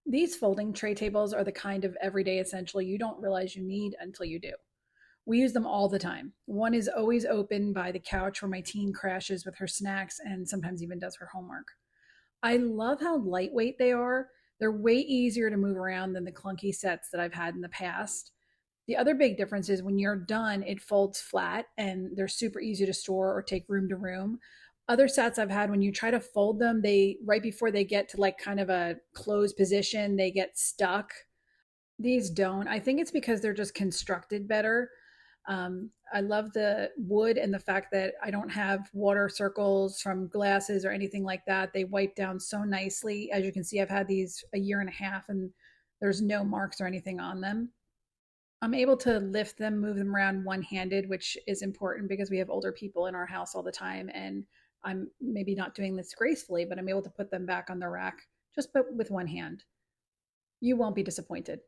These folding tray tables are the kind of everyday essential you don't realize you need until you do. We use them all the time. One is always open by the couch where my teen crashes with her snacks and sometimes even does her homework. I love how lightweight they are. They're way easier to move around than the clunky sets that I've had in the past. The other big difference is when you're done, it folds flat and they're super easy to store or take room to room. Other sets I've had, when you try to fold them, they right before they get to like kind of a closed position, they get stuck. These don't. I think it's because they're just constructed better. I love the wood and the fact that I don't have water circles from glasses or anything like that. They wipe down so nicely. As you can see, I've had these a year and a half and there's no marks or anything on them. I'm able to lift them, move them around one handed, which is important because we have older people in our house all the time. And I'm maybe not doing this gracefully, but I'm able to put them back on the rack just with one hand. You won't be disappointed.